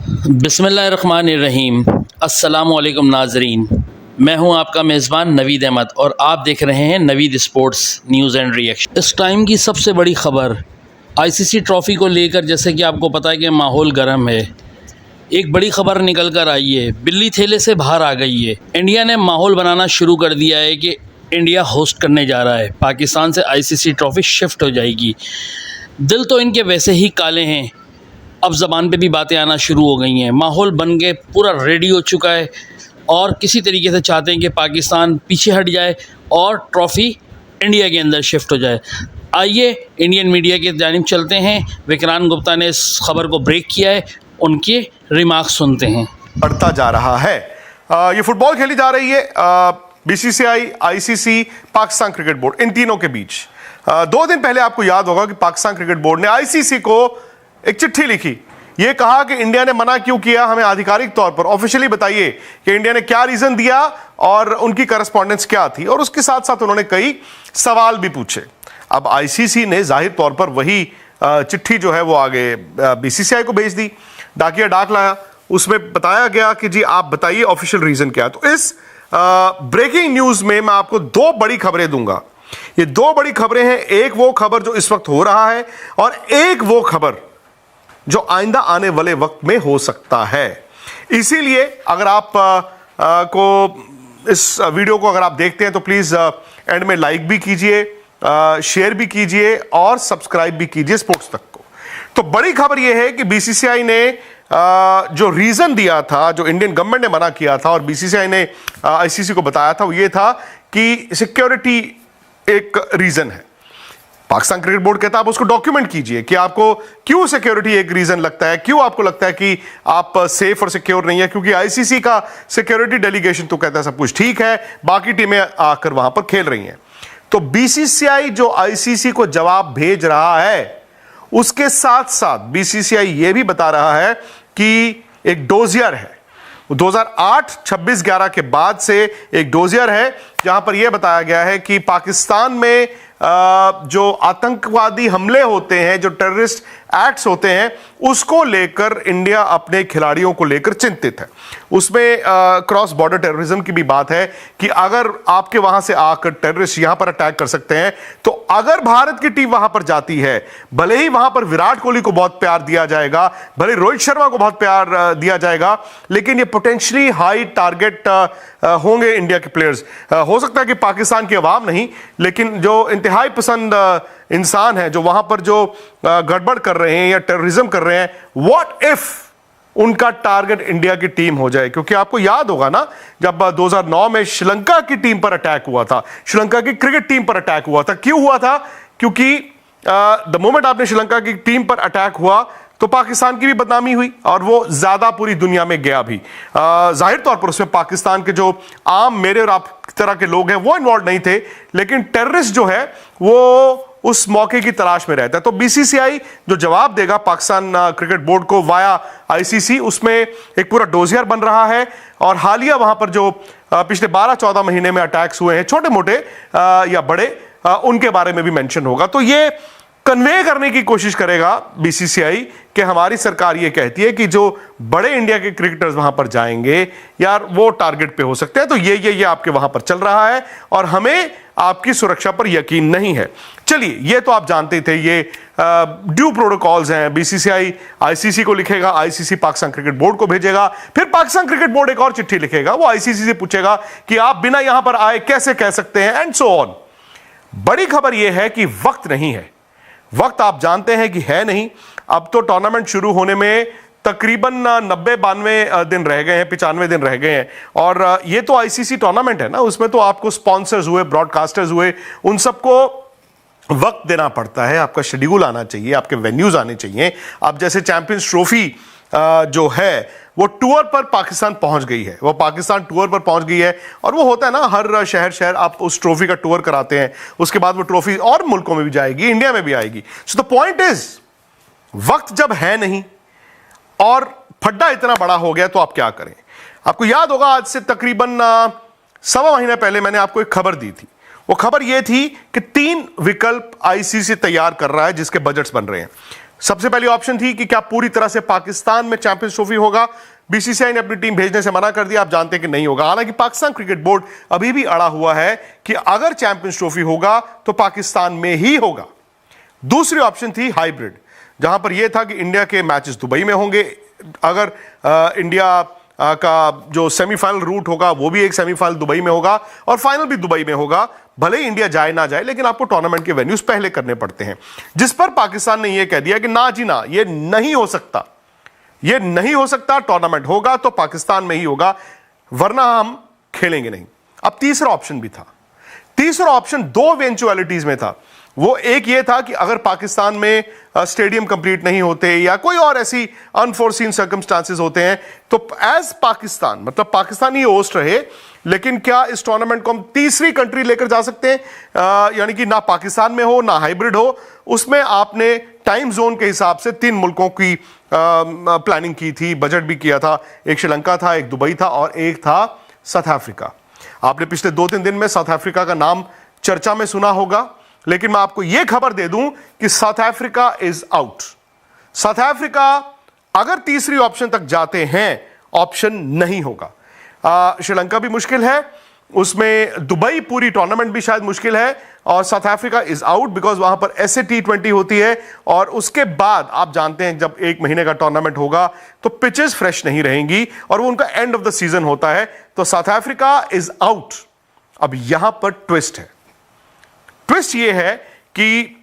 बिस्मिल्लाहिर्रहमानिर्रहीम। अस्सलामुअलैकुम नाजरीन, मैं हूं आपका मेज़बान नवीद अहमद और आप देख रहे हैं Naveed sports news and reaction. इस टाइम की सबसे बड़ी ख़बर आईसीसी ट्रॉफ़ी को लेकर, जैसे कि आपको पता है कि माहौल गर्म है। एक बड़ी ख़बर निकल कर आई है, बिल्ली थैले से बाहर आ गई है। इंडिया ने माहौल बनाना शुरू कर दिया है कि इंडिया होस्ट करने जा रहा है, पाकिस्तान से आईसीसी ट्रॉफ़ी शिफ्ट हो जाएगी। दिल तो इनके वैसे ही काले हैं, अब ज़बान पे भी बातें आना शुरू हो गई हैं। माहौल बन के पूरा रेडी हो चुका है और किसी तरीके से चाहते हैं कि पाकिस्तान पीछे हट जाए और ट्रॉफ़ी इंडिया के अंदर शिफ्ट हो जाए। आइए इंडियन मीडिया की जानिब चलते हैं। विक्रांत गुप्ता ने इस खबर को ब्रेक किया है, उनके रिमार्क्स सुनते हैं। बढ़ता जा रहा है। ये फुटबॉल खेली जा रही है BCCI, ICC, Pakistan cricket board, इन तीनों के बीच। 2 दिन पहले आपको याद होगा कि पाकिस्तान क्रिकेट बोर्ड ने आईसीसी को एक चिट्ठी लिखी। यह कहा कि इंडिया ने मना क्यों किया, हमें आधिकारिक तौर पर ऑफिशियली बताइए कि इंडिया ने क्या रीजन दिया और उनकी करस्पॉन्डेंस क्या थी। और उसके साथ साथ उन्होंने कई सवाल भी पूछे। अब आईसीसी ने जाहिर तौर पर वही चिट्ठी जो है वो आगे बीसीसीआई को भेज दी। डाकिया डाक लाया, उसमें बताया गया कि जी आप बताइए ऑफिशियल रीजन क्या है। तो इस ब्रेकिंग न्यूज में मैं आपको 2 बड़ी खबरें दूंगा। ये 2 बड़ी खबरें हैं, एक वो खबर जो इस वक्त हो रहा है और एक वो खबर जो आइंदा आने वाले वक्त में हो सकता है। इसीलिए अगर आप को इस वीडियो को अगर आप देखते हैं तो प्लीज एंड में लाइक भी कीजिए, शेयर भी कीजिए और सब्सक्राइब भी कीजिए स्पोर्ट्स तक को। तो बड़ी खबर यह है कि बीसीसीआई ने जो रीजन दिया था, जो इंडियन गवर्नमेंट ने मना किया था और बीसीसीआई ने आईसीसी को बताया था, वो ये था कि सिक्योरिटी एक रीजन है। पाकिस्तान क्रिकेट बोर्ड कहता है आप उसको डॉक्यूमेंट कीजिए कि आपको क्यों सिक्योरिटी एक रीजन लगता है, क्यों आपको लगता है कि आप सेफ और सिक्योर नहीं है। क्योंकि आईसीसी का सिक्योरिटी डेलीगेशन तो कहता है सब कुछ ठीक है, बाकी टीमें आकर वहां पर खेल रही हैं। तो बीसीसीआई जो आईसीसी को जवाब भेज रहा है, उसके साथ साथ बीसीसीआई यह भी बता रहा है कि एक डोजियर है, 2008 26/11 के बाद से एक डोजियर है जहां पर यह बताया गया है कि पाकिस्तान में जो आतंकवादी हमले होते हैं, जो टेररिस्ट एक्ट्स होते हैं, उसको लेकर इंडिया अपने खिलाड़ियों को लेकर चिंतित है। उसमें क्रॉस बॉर्डर टेररिज्म की भी बात है कि अगर आपके वहां से आकर टेररिस्ट यहां पर अटैक कर सकते हैं, तो अगर भारत की टीम वहां पर जाती है, भले ही वहां पर विराट कोहली को बहुत प्यार दिया जाएगा, भले रोहित शर्मा को बहुत प्यार दिया जाएगा, लेकिन ये पोटेंशियली हाई टारगेट होंगे इंडिया के प्लेयर्स। हो सकता है कि पाकिस्तान की आवाम नहीं, लेकिन जो इंतहाई पसंद इंसान है, जो वहां पर जो गड़बड़ कर रहे हैं या टेररिज्म कर रहे हैं, व्हाट इफ उनका टारगेट इंडिया की टीम हो जाए। क्योंकि आपको याद होगा ना, जब 2009 में श्रीलंका की टीम पर अटैक हुआ था, श्रीलंका की क्रिकेट टीम पर अटैक हुआ था। क्यों हुआ था? क्योंकि द मोमेंट आपने श्रीलंका की टीम पर अटैक हुआ तो पाकिस्तान की भी बदनामी हुई और वो ज्यादा पूरी दुनिया में गया भी। जाहिर तौर पर उसमें पाकिस्तान के जो आम मेरे और आप तरह के लोग हैं वो इन्वॉल्व नहीं थे, लेकिन टेररिस्ट जो है वो उस मौके की तलाश में रहता है। तो बीसीसीआई जो जवाब देगा पाकिस्तान क्रिकेट बोर्ड को वाया आईसीसी, उसमें एक पूरा डोजियर बन रहा है। और हालिया वहां पर जो पिछले 12-14 महीने में अटैक्स हुए हैं, छोटे मोटे या बड़े, उनके बारे में भी मेंशन होगा। तो ये कन्वे करने की कोशिश करेगा बीसीसीआई कि हमारी सरकार ये कहती है कि जो बड़े इंडिया के क्रिकेटर्स वहां पर जाएंगे यार, वो टारगेट पे हो सकते हैं। तो ये आपके वहां पर चल रहा है और हमें आपकी सुरक्षा पर यकीन नहीं है। चलिए, ये तो आप जानते थे, ये ड्यू प्रोटोकॉल्स हैं। बीसीसीआई आईसीसी को लिखेगा, आईसीसी पाकिस्तान क्रिकेट बोर्ड को भेजेगा, फिर पाकिस्तान क्रिकेट बोर्ड एक और चिट्ठी लिखेगा, वो आईसीसी से पूछेगा कि आप बिना यहां पर आए कैसे कह सकते हैं, एंड सो ऑन। बड़ी खबर यह है कि वक्त नहीं है। वक्त आप जानते हैं कि है नहीं। अब तो टूर्नामेंट शुरू होने में तकरीबन 90-92 दिन रह गए हैं, 95 दिन रह गए हैं। और ये तो आईसीसी टूर्नामेंट है ना, उसमें तो आपको स्पॉन्सर्स हुए, ब्रॉडकास्टर्स हुए, उन सबको वक्त देना पड़ता है। आपका शेड्यूल आना चाहिए, आपके वेन्यूज आने चाहिए। अब जैसे चैंपियंस ट्रॉफी जो है वो टूर पर पाकिस्तान पहुंच गई है, वो पाकिस्तान टूर पर पहुंच गई है। और वो होता है ना, हर शहर आप उस ट्रॉफी का टूर कराते हैं, उसके बाद वो ट्रॉफी और मुल्कों में भी जाएगी, इंडिया में भी आएगी। सो द पॉइंट इज, वक्त जब है नहीं और फड्डा इतना बड़ा हो गया तो आप क्या करें। आपको याद होगा आज से तकरीबन 1.25 महीने पहले मैंने आपको एक खबर दी थी। वो खबर ये थी कि 3 विकल्प आईसीसी तैयार कर रहा है जिसके बजट्स बन रहे हैं। सबसे पहली ऑप्शन थी कि क्या पूरी तरह से पाकिस्तान में चैंपियंस ट्रॉफी होगा। बीसीसीआई ने अपनी टीम भेजने से मना कर दिया। आप जानते हैं कि नहीं होगा। हालांकि पाकिस्तान क्रिकेट बोर्ड अभी भी अड़ा हुआ है कि अगर चैंपियंस ट्रॉफी होगा तो पाकिस्तान में ही होगा। दूसरी ऑप्शन थी हाइब्रिड, जहां पर यह था कि इंडिया के मैचेस दुबई में होंगे। अगर इंडिया का जो सेमीफाइनल रूट होगा वो भी एक सेमीफाइनल दुबई में होगा और फाइनल भी दुबई में होगा। भले ही इंडिया जाए ना जाए, लेकिन आपको टूर्नामेंट के वेन्यूज पहले करने पड़ते हैं। जिस पर पाकिस्तान ने यह कह दिया कि ना जी ना, यह नहीं हो सकता, यह नहीं हो सकता। टूर्नामेंट होगा तो पाकिस्तान में ही होगा, वरना हम खेलेंगे नहीं। अब तीसरा ऑप्शन भी था। तीसरा ऑप्शन दो इवेंचुअलिटीज में था। वो एक ये था कि अगर पाकिस्तान में स्टेडियम कंप्लीट नहीं होते या कोई और ऐसी अनफोर्सीन सर्कमस्टांसेस होते हैं तो एज पाकिस्तान, मतलब पाकिस्तान ही होस्ट रहे, लेकिन क्या इस टूर्नामेंट को हम तीसरी कंट्री लेकर जा सकते हैं, यानी कि ना पाकिस्तान में हो ना हाइब्रिड हो। उसमें आपने टाइम जोन के हिसाब से 3 मुल्कों की प्लानिंग की थी, बजट भी किया था। एक श्रीलंका था, एक दुबई था और एक था साउथ अफ्रीका। आपने पिछले 2-3 दिन में साउथ अफ्रीका का नाम चर्चा में सुना होगा, लेकिन मैं आपको यह खबर दे दूं कि south Africa is out. South Africa अगर तीसरी ऑप्शन तक जाते हैं, ऑप्शन नहीं होगा। श्रीलंका भी मुश्किल है, उसमें दुबई पूरी टूर्नामेंट भी शायद मुश्किल है, और south Africa is out because वहां पर ऐसे T20 होती है और उसके बाद आप जानते हैं जब 1 महीने का टूर्नामेंट होगा तो पिचेस फ्रेश नहीं रहेंगी और वो उनका एंड ऑफ द सीजन होता है। तो साउथ अफ्रीका इज आउट। अब यहां पर ट्विस्ट है। ट्विस्ट ये है कि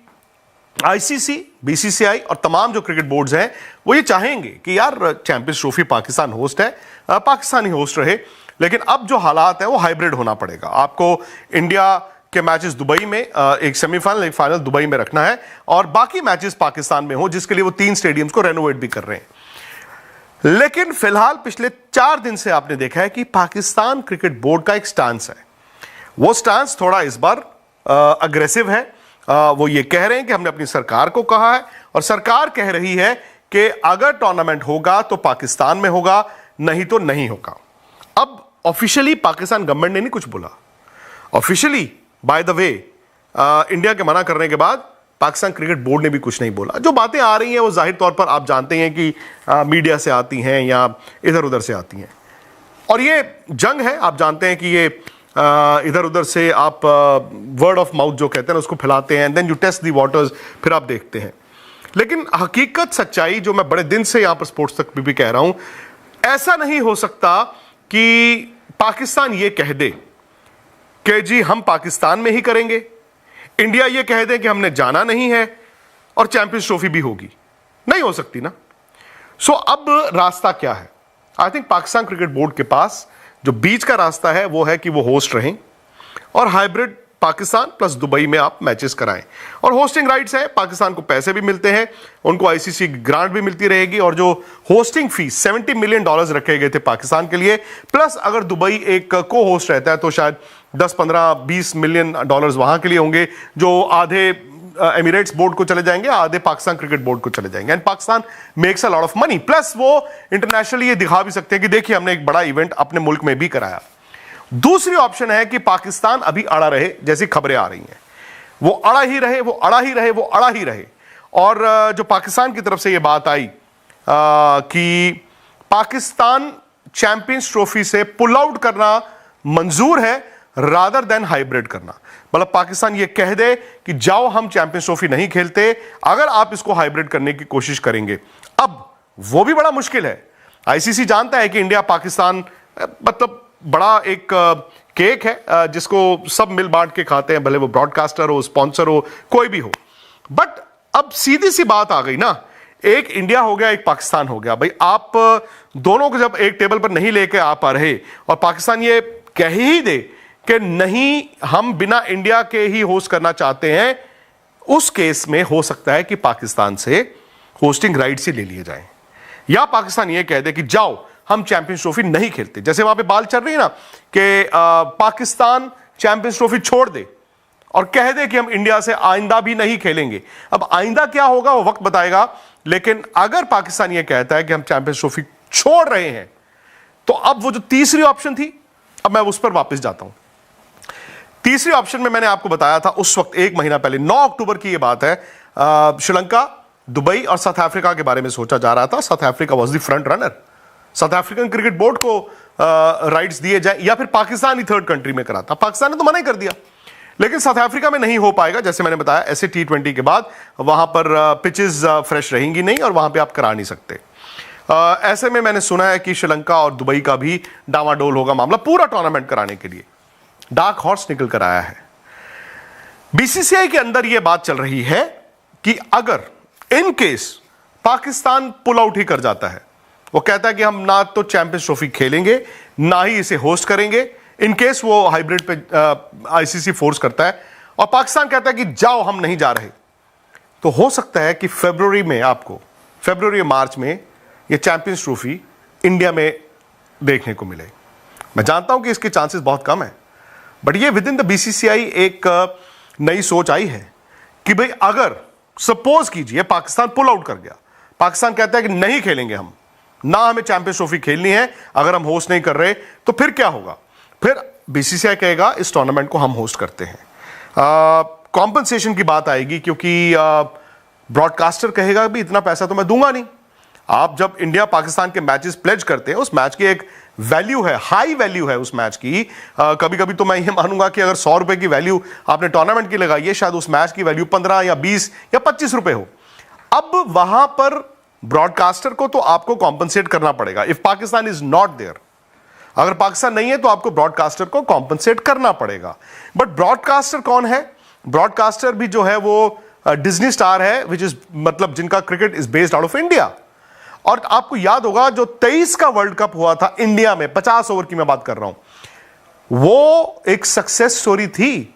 आईसीसी, बीसीसीआई और तमाम जो क्रिकेट बोर्ड्स हैं वो ये चाहेंगे कि यार चैंपियंस ट्रॉफी पाकिस्तान होस्ट है, पाकिस्तान ही होस्ट रहे, लेकिन अब जो हालात है वो हाइब्रिड होना पड़ेगा। आपको इंडिया के मैचेस दुबई में, एक सेमीफाइनल एक फाइनल दुबई में रखना है और बाकी मैचेस पाकिस्तान में हो, जिसके लिए वो 3 स्टेडियम्स को रेनोवेट भी कर रहे हैं। लेकिन फिलहाल पिछले 4 दिन से आपने देखा है कि पाकिस्तान क्रिकेट बोर्ड का एक स्टांस है। वो स्टांस थोड़ा इस बार अग्रेसिव है। वो ये कह रहे हैं कि हमने अपनी सरकार को कहा है और सरकार कह रही है कि अगर टूर्नामेंट होगा तो पाकिस्तान में होगा, नहीं तो नहीं होगा। अब ऑफिशियली पाकिस्तान गवर्नमेंट ने नहीं कुछ बोला। Officially by the way India के मना करने के बाद पाकिस्तान क्रिकेट बोर्ड ने भी कुछ नहीं बोला। जो बातें आ रही हैं वो जाहिर तौर पर आप जानते हैं कि मीडिया से आती हैं या इधर उधर से आती हैं, और ये जंग है। आप जानते हैं कि ये इधर उधर से आप वर्ड ऑफ माउथ जो कहते हैं उसको फैलाते हैं, then you test the waters, फिर आप देखते हैं। लेकिन हकीकत सच्चाई जो मैं बड़े दिन से यहां पर स्पोर्ट्स तक भी कह रहा हूं, ऐसा नहीं हो सकता कि पाकिस्तान ये कह दे कि जी हम पाकिस्तान में ही करेंगे, इंडिया ये कह दे कि हमने जाना नहीं है और चैंपियंस ट्रॉफी भी होगी। नहीं हो सकती ना। सो अब रास्ता क्या है? I think Pakistan cricket board के पास जो बीच का रास्ता है वो है कि वो होस्ट रहें और हाइब्रिड पाकिस्तान प्लस दुबई में आप मैचेस कराएं, और होस्टिंग राइट्स है, पाकिस्तान को पैसे भी मिलते हैं, उनको आईसीसी ग्रांट भी मिलती रहेगी, और जो होस्टिंग फीस $70 मिलियन रखे गए थे पाकिस्तान के लिए, प्लस अगर दुबई एक को होस्ट रहता है तो शायद 10, 15, $20 मिलियन वहां के लिए होंगे, जो आधे एमिरेट्स बोर्ड को चले जाएंगे, आधे पाकिस्तान क्रिकेट बोर्ड को चले जाएंगे। And Pakistan makes a lot of money, plus वो इंटरनेशनली ये दिखा भी सकते हैं कि देखिए हमने एक बड़ा इवेंट अपने मुल्क में भी कराया। दूसरी ऑप्शन है कि पाकिस्तान अभी अड़ा रहे, जैसी खबरें आ रही हैं, वो अड़ा ही रहे, वो अड़ा ही रहे, वो अड़ा ही रहे। और जो पाकिस्तान की तरफ से ये बात आई कि पाकिस्तान चैंपियंस ट्रॉफी से पुल आउट करना मंजूर है रादर देन हाइब्रिड करना। मतलब पाकिस्तान ये कह दे कि जाओ हम चैंपियंस ट्रॉफी नहीं खेलते अगर आप इसको हाइब्रिड करने की कोशिश करेंगे। अब वो भी बड़ा मुश्किल है। आईसीसी जानता है कि इंडिया पाकिस्तान मतलब बड़ा एक केक है जिसको सब मिल बांट के खाते हैं, भले वो ब्रॉडकास्टर हो, स्पॉन्सर हो, कोई भी हो। बट अब सीधी सी बात आ गई ना, एक इंडिया हो गया, एक पाकिस्तान हो गया। भाई आप दोनों को जब एक टेबल पर नहीं लेके आ पा रहे और पाकिस्तान ये कह ही दे कि नहीं हम बिना इंडिया के ही होस्ट करना चाहते हैं, उस केस में हो सकता है कि पाकिस्तान से होस्टिंग राइट्स ही ले लिए जाएं, या पाकिस्तान ये कह दे कि जाओ हम चैंपियंस ट्रॉफी नहीं खेलते। जैसे वहां पे बाल चल रही है ना कि पाकिस्तान चैंपियंस ट्रॉफी छोड़ दे और कह दे कि हम इंडिया से आइंदा भी नहीं खेलेंगे। अब आइंदा क्या होगा वो वक्त बताएगा, लेकिन अगर पाकिस्तान ये कहता है कि हम चैंपियंस ट्रॉफी छोड़ रहे हैं तो अब वो जो तीसरी ऑप्शन थी, अब मैं उस पर वापस जाता हूं। तीसरी ऑप्शन में मैंने आपको बताया था उस वक्त 1 महीना पहले 9 अक्टूबर की यह बात है, श्रीलंका, दुबई और साउथ अफ्रीका के बारे में सोचा जा रहा था। South Africa was the front runner. South African cricket board को राइट्स दिए जाए या फिर पाकिस्तान ही थर्ड कंट्री में कराता। पाकिस्तान ने तो मना ही कर दिया, लेकिन साउथ अफ्रीका में नहीं हो पाएगा। जैसे मैंने बताया, ऐसे T20 के बाद वहां पर पिचेस फ्रेश रहेंगी नहीं और वहां पे आप करा नहीं सकते। ऐसे में मैंने सुना है कि श्रीलंका और दुबई का भी डामाडोल होगा मामला पूरा टूर्नामेंट कराने के लिए। डार्क हॉर्स निकल कर आया है। बीसीसीआई के अंदर यह बात चल रही है कि अगर in case Pakistan pull out ही कर जाता है, वो कहता है कि हम ना तो चैंपियंस ट्रॉफी खेलेंगे ना ही इसे होस्ट करेंगे, इन केस वो हाइब्रिड पे आईसीसी फोर्स करता है और पाकिस्तान कहता है कि जाओ हम नहीं जा रहे, तो हो सकता है कि फरवरी मार्च में ये चैंपियंस ट्रॉफी इंडिया में देखने को मिले। मैं जानता हूं कि इसके चांसेस बहुत कम है, बट ये विद इन द बीसीसीआई एक नई सोच आई है कि भाई अगर सपोज कीजिए पाकिस्तान पुल आउट कर गया, पाकिस्तान कहता है कि नहीं खेलेंगे हम, ना हमें चैंपियंस ट्रॉफी खेलनी है, अगर हम होस्ट नहीं कर रहे तो फिर क्या होगा? फिर बीसीसीआई कहेगा इस टूर्नामेंट को हम होस्ट करते हैं। कॉम्पनसेशन की बात आएगी क्योंकि ब्रॉडकास्टर कहेगा भी इतना पैसा तो मैं दूंगा नहीं। आप जब इंडिया पाकिस्तान के मैचेस प्लेज करते हैं, उस मैच की एक वैल्यू है, हाई वैल्यू है उस मैच की। कभी कभी तो मैं ये मानूंगा कि अगर 100 रुपए की वैल्यू आपने टूर्नामेंट की लगाई है, शायद उस मैच की वैल्यू 15 या 20 या 25 रुपए हो। अब वहां पर ब्रॉडकास्टर को तो आपको कॉम्पनसेट करना पड़ेगा। If Pakistan is not there, अगर पाकिस्तान नहीं है तो आपको ब्रॉडकास्टर को कॉम्पनसेट करना पड़ेगा। बट ब्रॉडकास्टर कौन है? ब्रॉडकास्टर भी जो है वो डिज्नी स्टार है, विच इज मतलब जिनका cricket is based out of India. और आपको याद होगा जो 23 का वर्ल्ड कप हुआ था इंडिया में, 50 ओवर की मैं बात कर रहा हूं, वो एक सक्सेस स्टोरी थी।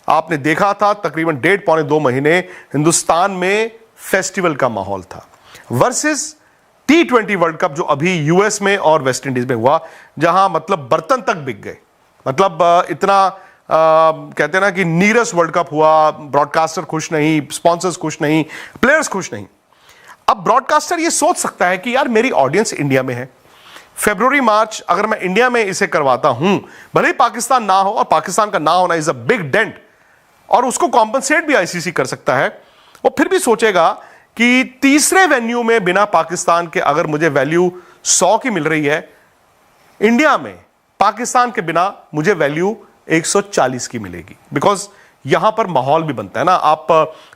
आपने देखा था तकरीबन 1.5-2 महीने हिंदुस्तान में फेस्टिवल का माहौल था, वर्सेस T20 वर्ल्ड कप जो अभी यूएस में और वेस्ट इंडीज में हुआ, जहां मतलब बर्तन तक बिक गए। मतलब इतना कहते हैं ना कि नीरस वर्ल्ड कप हुआ, ब्रॉडकास्टर खुश नहीं, स्पॉन्सर्स खुश नहीं, प्लेयर्स खुश नहीं। अब ब्रॉडकास्टर ये सोच सकता है कि यार मेरी ऑडियंस इंडिया में है, फरवरी मार्च अगर मैं इंडिया में इसे करवाता हूं, भले ही पाकिस्तान ना हो, और पाकिस्तान का ना होना इज अ बिग डेंट, और उसको कॉम्पनसेट भी आईसीसी कर सकता है। वो फिर भी सोचेगा कि तीसरे वेन्यू में बिना पाकिस्तान के अगर मुझे वैल्यू 100 की मिल रही है, इंडिया में पाकिस्तान के बिना मुझे वैल्यू 140 की मिलेगी। बिकॉज यहां पर माहौल भी बनता है ना। आप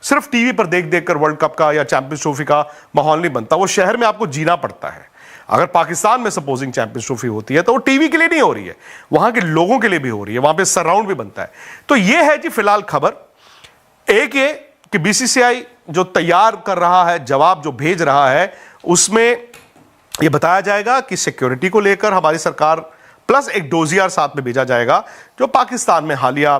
सिर्फ टीवी पर देख देख कर वर्ल्ड कप का या चैंपियंस ट्रॉफी का माहौल नहीं बनता, वो शहर में आपको जीना पड़ता है। अगर पाकिस्तान में सपोजिंग चैंपियंस ट्रॉफी होती है तो वो टीवी के लिए नहीं हो रही है, वहां के लोगों के लिए भी हो रही है, वहां पे सराउंड भी बनता है। तो ये है जी फिलहाल खबर। एक ये कि बीसीसीआई जो तैयार कर रहा है, जवाब जो भेज रहा है, उसमें यह बताया जाएगा कि सिक्योरिटी को लेकर हमारी सरकार प्लस एक डोजियर साथ में भेजा जाएगा। जो पाकिस्तान में हालिया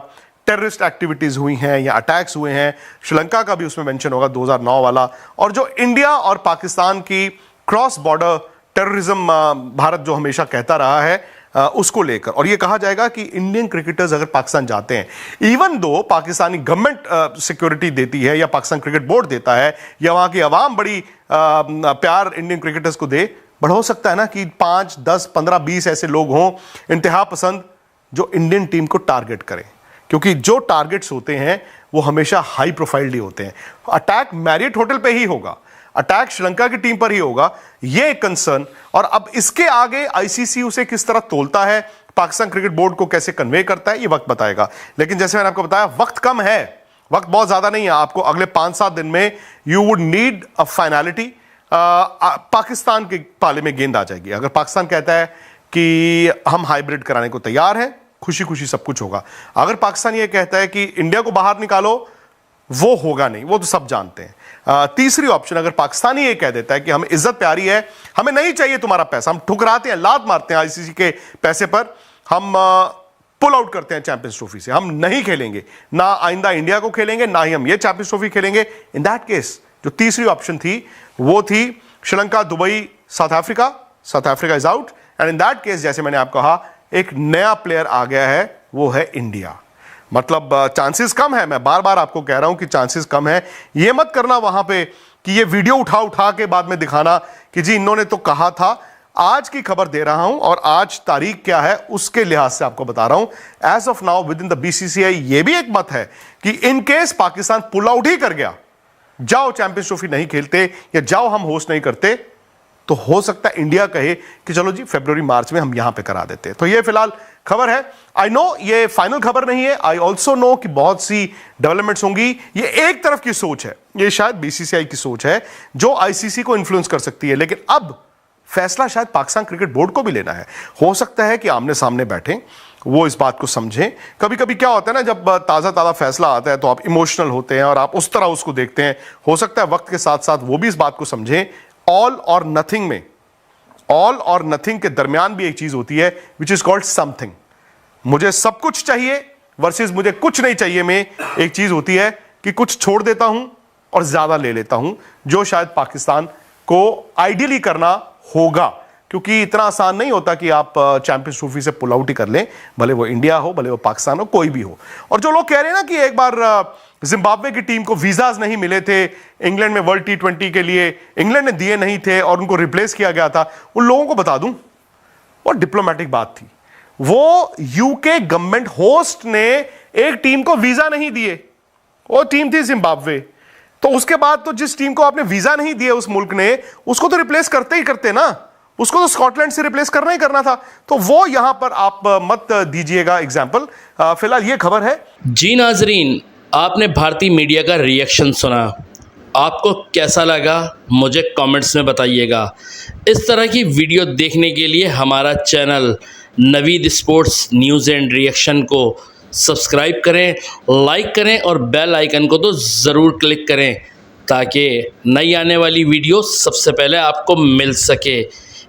टेररिस्ट एक्टिविटीज हुई हैं या अटैक्स हुए हैं, श्रीलंका का भी उसमें मेंशन होगा 2009 वाला, और जो इंडिया और पाकिस्तान की क्रॉस बॉर्डर टेररिज्म भारत जो हमेशा कहता रहा है, उसको लेकर। और ये कहा जाएगा कि इंडियन क्रिकेटर्स अगर पाकिस्तान जाते हैं, even though Pakistani government security देती है या पाकिस्तान क्रिकेट बोर्ड देता है या वहां की आवाम बड़ी प्यार इंडियन क्रिकेटर्स को दे, बट हो सकता है ना कि 5, 10, 15, 20 ऐसे लोग हों इंतहा पसंद जो इंडियन टीम को टारगेट करें, क्योंकि जो टारगेट्स होते हैं वो हमेशा हाई प्रोफाइल ही होते हैं। अटैक मैरियट होटल पे ही होगा, अटैक श्रीलंका की टीम पर ही होगा, ये एक कंसर्न। और अब इसके आगे आईसीसी उसे किस तरह तोलता है, पाकिस्तान क्रिकेट बोर्ड को कैसे कन्वे करता है, ये वक्त बताएगा। लेकिन जैसे मैंने आपको बताया, वक्त कम है, वक्त बहुत ज्यादा नहीं है। आपको अगले 5-7 दिन में you would need a finality. Pakistan के पाले में गेंद आ जाएगी। अगर पाकिस्तान कहता है कि हम हाइब्रिड कराने को तैयार हैं, खुशी खुशी सब कुछ होगा। अगर पाकिस्तान ये कहता है कि इंडिया को बाहर निकालो, वो होगा नहीं, वो तो सब जानते हैं। तीसरी ऑप्शन, अगर पाकिस्तानी ये कह देता है कि हमें इज्जत प्यारी है, हमें नहीं चाहिए तुम्हारा पैसा, हम ठुकराते हैं, लात मारते हैं आईसीसी के पैसे पर, हम पुल आउट करते हैं चैंपियंस ट्रॉफी से, हम नहीं खेलेंगे, ना आइंदा इंडिया को खेलेंगे, ना ही हम ये चैंपियंस ट्रॉफी खेलेंगे। इन दैट केस जो तीसरी ऑप्शन थी वो थी Sri Lanka, Dubai, south Africa is out. And in that case जैसे मैंने आपको कहा, एक नया प्लेयर आ गया है, वो है इंडिया। मतलब चांसेस कम है, मैं बार बार आपको कह रहा हूं कि चांसेस कम है। ये मत करना वहां पे कि ये वीडियो उठा के बाद में दिखाना कि जी इन्होंने तो कहा था। आज की खबर दे रहा हूं और आज तारीख क्या है उसके लिहाज से आपको बता रहा हूं। As of now within the BCCI ये भी एक मत है कि in case Pakistan pull out ही कर गया जाओ चैंपियंस ट्रॉफी नहीं खेलते या जाओ हम होस्ट नहीं करते, तो हो सकता है इंडिया कहे कि चलो जी फरवरी मार्च में हम यहां पे करा देते हैं। तो ये फिलहाल खबर है। आई नो ये फाइनल खबर नहीं है, आई ऑल्सो नो कि बहुत सी डेवलपमेंट्स होंगी। ये एक तरफ की सोच है, ये शायद बीसीसीआई की सोच है जो आईसीसी को इन्फ्लुएंस कर सकती है, लेकिन अब फैसला शायद पाकिस्तान क्रिकेट बोर्ड को भी लेना है। हो सकता है कि आमने सामने बैठें, वो इस बात को समझें। कभी कभी क्या होता है ना, जब ताज़ा फैसला आता है तो आप इमोशनल होते हैं और आप उस तरह उसको देखते हैं। हो सकता है वक्त के साथ साथ वो भी इस बात को समझें, ऑल और नथिंग में, ऑल और नथिंग के दरमियान भी एक चीज होती है विच इज कॉल्ड समथिंग। मुझे सब कुछ चाहिए वर्सेस मुझे कुछ नहीं चाहिए में एक चीज होती है कि कुछ छोड़ देता हूं और ज्यादा ले लेता हूं, जो शायद पाकिस्तान को आइडियली करना होगा, क्योंकि इतना आसान नहीं होता कि आप चैंपियंस ट्रॉफी से पुल आउट ही कर लें, भले वो इंडिया हो, भले वो पाकिस्तान हो, कोई भी हो। और जो लोग कह रहे हैं ना कि एक बार जिम्बाब्वे की टीम को वीजाज नहीं मिले थे इंग्लैंड में वर्ल्ड T20 के लिए, इंग्लैंड ने दिए नहीं थे और उनको रिप्लेस किया गया था, उन लोगों को बता दूं वो डिप्लोमेटिक बात थी। वो यूके गवर्नमेंट होस्ट ने एक टीम को वीजा नहीं दिए, वो टीम थी जिम्बाब्वे। तो उसके बाद तो जिस टीम को आपने वीजा नहीं दिए उस मुल्क ने, उसको तो रिप्लेस करते ही करते ना, उसको तो स्कॉटलैंड से रिप्लेस करना ही करना था। तो वो यहां पर आप मत दीजिएगा एग्जाम्पल। फिलहाल ये खबर है। जी नाजरीन, आपने भारतीय मीडिया का रिएक्शन सुना, आपको कैसा लगा मुझे कमेंट्स में बताइएगा। इस तरह की वीडियो देखने के लिए हमारा channel Naveed sports news and reaction को सब्सक्राइब करें, लाइक करें और बेल आइकन को तो ज़रूर क्लिक करें ताकि नई आने वाली वीडियो सबसे पहले आपको मिल सके।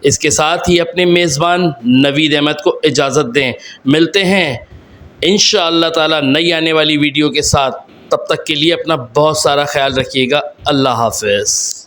इसके साथ ही अपने मेज़बान नवीद अहमद को इजाज़त दें। मिलते हैं इंशाअल्लाह ताला नई आने वाली वीडियो के साथ। तब तक के लिए अपना बहुत सारा ख्याल रखिएगा। अल्लाह हाफ़िज़।